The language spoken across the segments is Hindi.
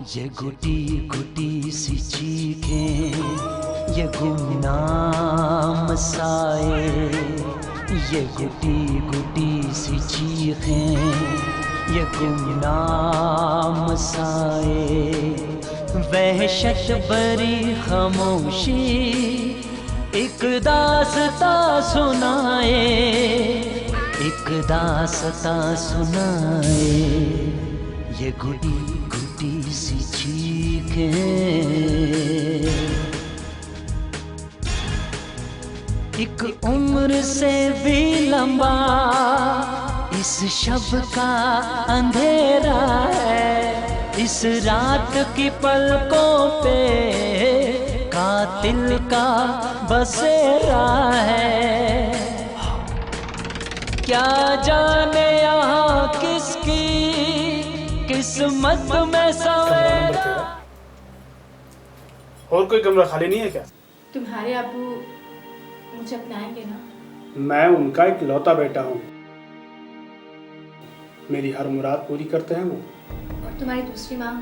ये घुटी घुटी सी चीखें, ये गुमनाम साए, ये घुटी घुटी सी चीखें, ये गुमनाम साए, वहशत भरी खामोशी एक दास्ता सुनाए, एक दास्ता सुनाए, ये घुटी घुटी सी चीखें। एक उम्र से भी लंबा इस शब का अंधेरा है, इस रात की पलकों पे कातिल का बसेरा है। क्या जाने यहाँ किसकी किस्मत में सवेरा। और कोई कमरा खाली नहीं है क्या? तुम्हारे अब्बू मुझे अपनाएंगे ना? मैं उनका इकलौता बेटा हूँ, मेरी हर मुराद पूरी करते हैं वो। और तुम्हारी दूसरी माँ?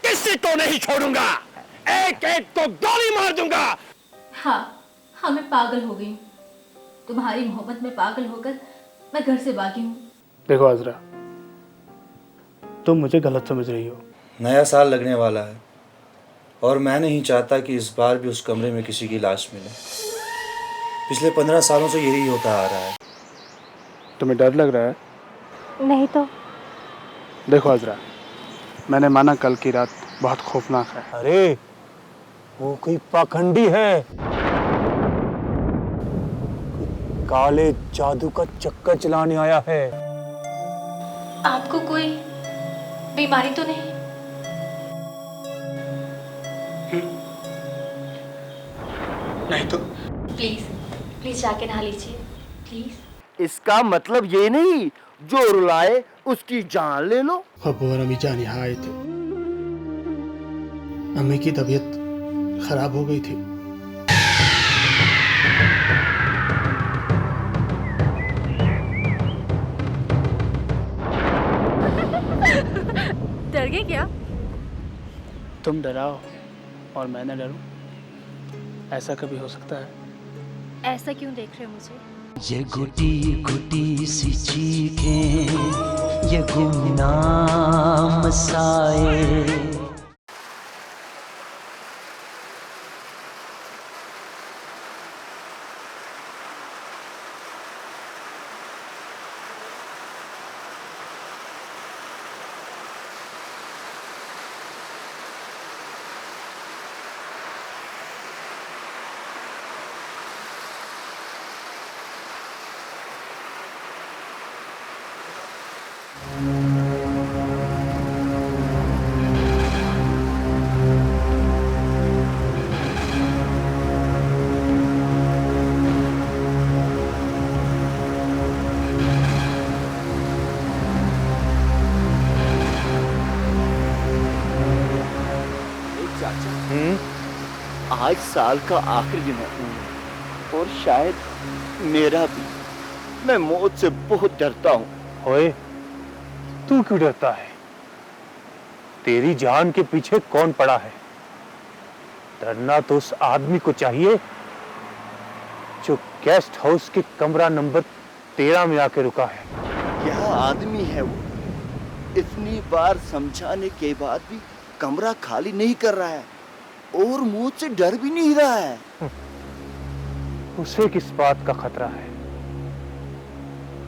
किसी को नहीं छोड़ूंगा, एक एक को गोली मार दूंगा। हाँ, मैं पागल हो गई, तुम्हारी मोहब्बत में पागल होकर मैं घर से भागी हूँ। देखो अजरा, तुम मुझे गलत समझ रही हो। नया साल लगने वाला है और मैं नहीं चाहता कि इस बार भी उस कमरे में किसी की लाश मिले। पिछले 15 सालों से यही होता आ रहा है। तुम्हें डर लग रहा है? नहीं तो। देखो अजरा, मैंने माना कल की रात बहुत खौफनाक है। अरे वो कोई पाखंडी है, काले जादू का चक्कर चलाने आया है। आपको कोई बीमारी तो नहीं? नहीं तो। प्लीज जाके नहा लीजिए प्लीज। इसका मतलब ये नहीं जो रुलाए उसकी जान ले लो। अब्बू और अम्मी जान यहाँ आए थे, अम्मी की तबीयत खराब हो गई थी। डर गए क्या? तुम डराओ और मैं न डरूं, ऐसा कभी हो सकता है? ऐसा क्यों देख रहे हो मुझे? ये घुटी घुटी सी चीखें, ये गुमनाम साए। आज साल का आखिरी दिन है और शायद मेरा भी। मैं मौत से बहुत डरता हूँ। ओए, तू क्यों डरता है? तेरी जान के पीछे कौन पड़ा है? डरना तो उस आदमी को चाहिए जो गेस्ट हाउस के कमरा नंबर 13 में आके रुका है। क्या आदमी है वो? इतनी बार समझाने के बाद भी कमरा खाली नहीं कर रहा है और मुझ से डर भी नहीं रहा है। उसे किस बात का खतरा है?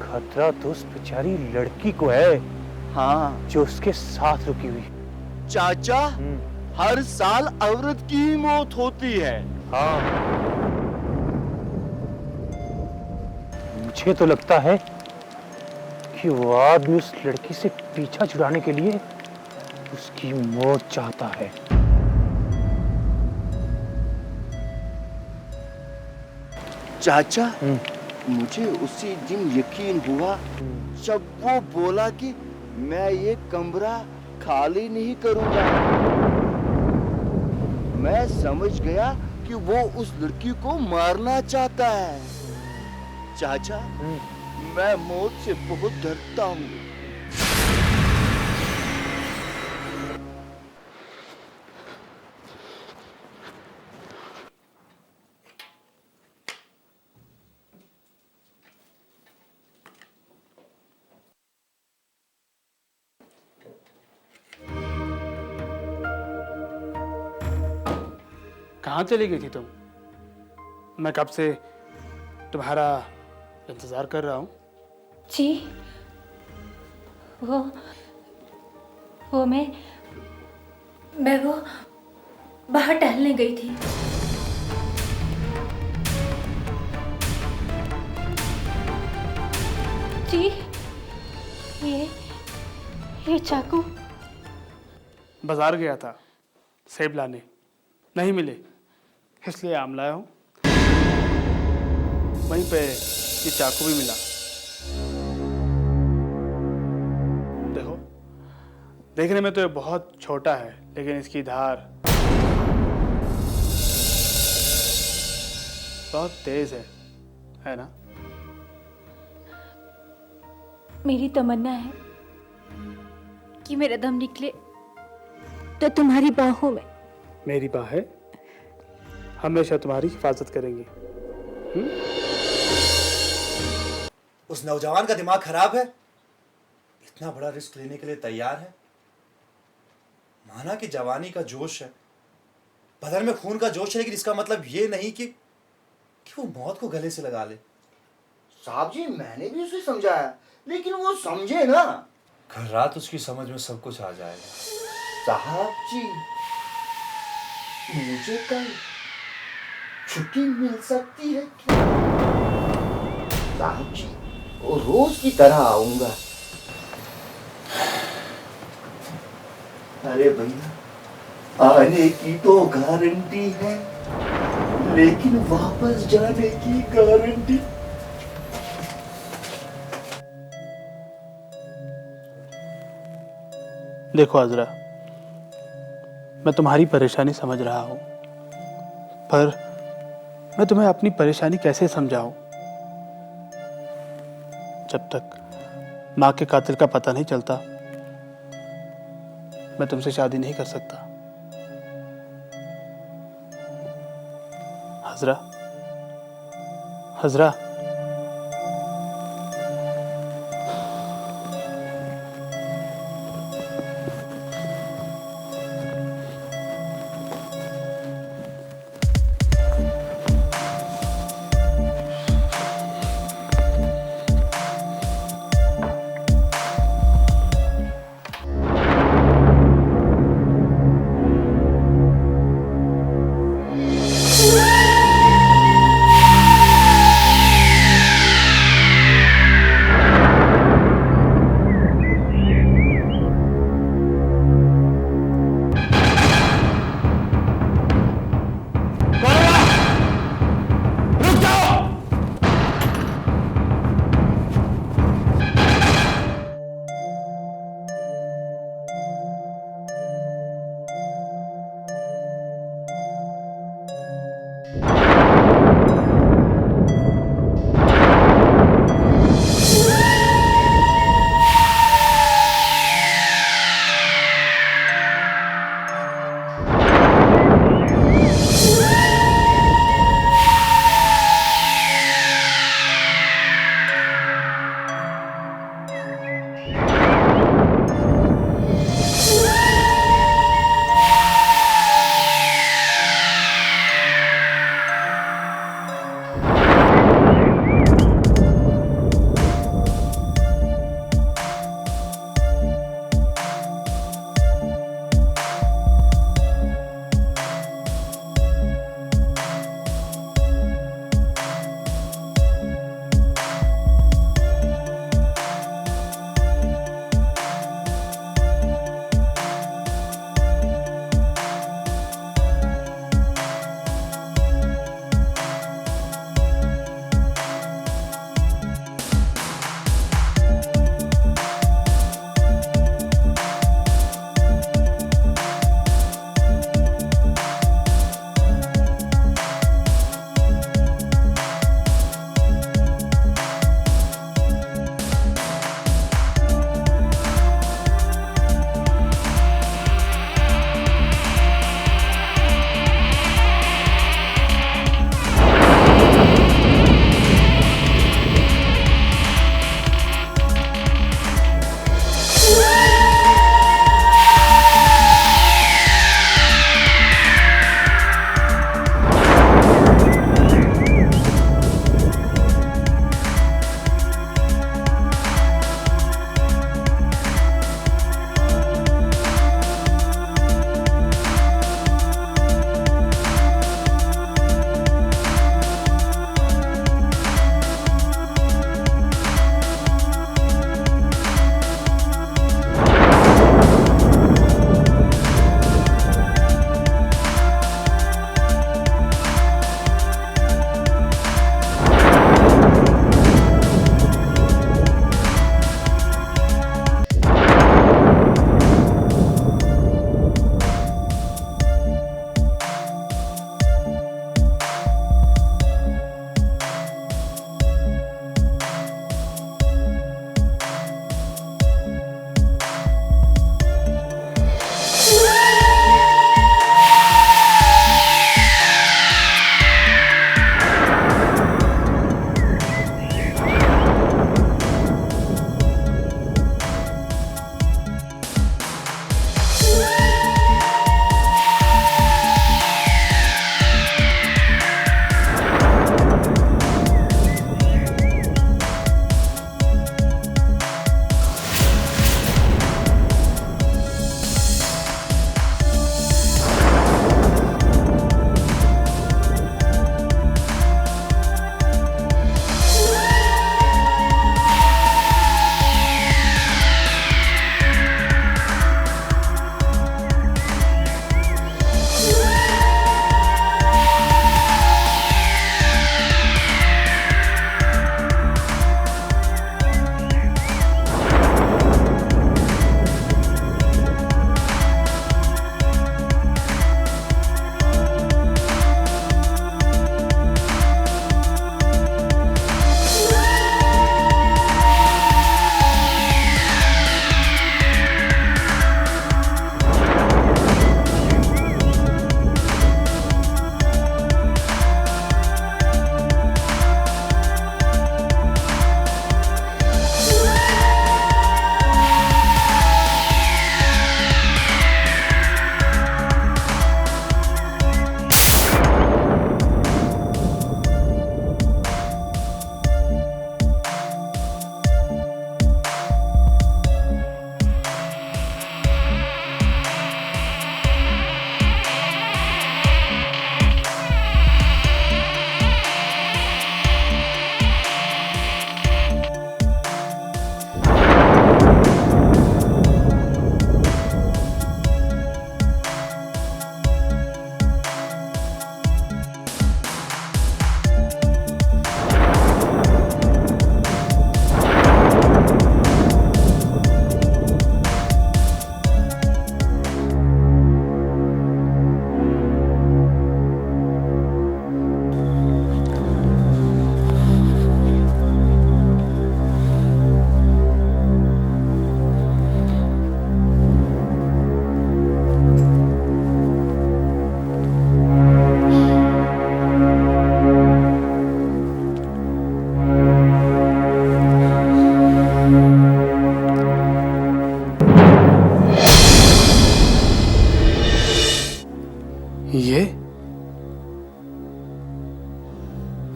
खतरा तो उस बेचारी लड़की को है, हाँ, जो उसके साथ रुकी हुई। चाचा, हर साल औरत की ही मौत होती है। हाँ, मुझे तो लगता है कि वो आदमी उस लड़की से पीछा छुड़ाने के लिए उसकी मौत चाहता है। चाचा, मुझे उसी दिन यकीन हुआ जब वो बोला कि मैं ये कमरा खाली नहीं करूंगा। मैं समझ गया कि वो उस लड़की को मारना चाहता है। चाचा, मैं मौत से बहुत डरता हूँ। कहाँ चली गई थी तुम? मैं कब से तुम्हारा इंतज़ार कर रहा हूँ। जी वो मैं वो बाहर टहलने गई थी। जी ये चाकू। बाजार गया था सेब लाने, नहीं मिले, इसलिए आम लाया हूँ। वहीं पे ये चाकू भी मिला। देखो, देखने में तो ये बहुत छोटा है, लेकिन इसकी धार बहुत तेज है ना? मेरी तमन्ना है कि मेरा दम निकले तो तुम्हारी बाहों में। मेरी बाहें हमेशा तुम्हारी हिफाजत करेंगी। उस नौजवान का दिमाग खराब है, इतना बड़ा रिस्क लेने के लिए तैयार है। माना कि जवानी का जोश है, बदन में खून का जोश है, लेकिन इसका मतलब ये नहीं कि वो मौत को गले से लगा ले। साहब जी, मैंने भी उसे समझाया, लेकिन वो समझे ना। कल रात उसकी समझ में सब कुछ आ जाएगा। साहब जी, मुझे कल छुट्टी मिल सकती है क्या? साहब जी, वो रोज की तरह आऊंगा। अरे भैया, आने की तो गारंटी है, लेकिन वापस जाने की गारंटी। देखो अजरा, मैं तुम्हारी परेशानी समझ रहा हूँ, पर मैं तुम्हें अपनी परेशानी कैसे समझाऊं? जब तक माँ के कातिल का पता नहीं चलता, मैं तुमसे शादी नहीं कर सकता। हजरा, हजरा,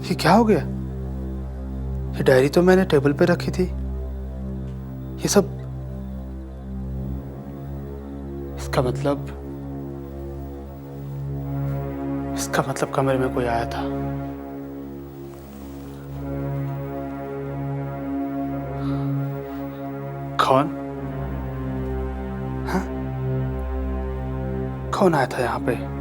ये क्या हो गया? ये डायरी तो मैंने टेबल पे रखी थी। ये सब इसका मतलब कमरे में कोई आया था। कौन? हाँ? कौन आया था यहाँ पे?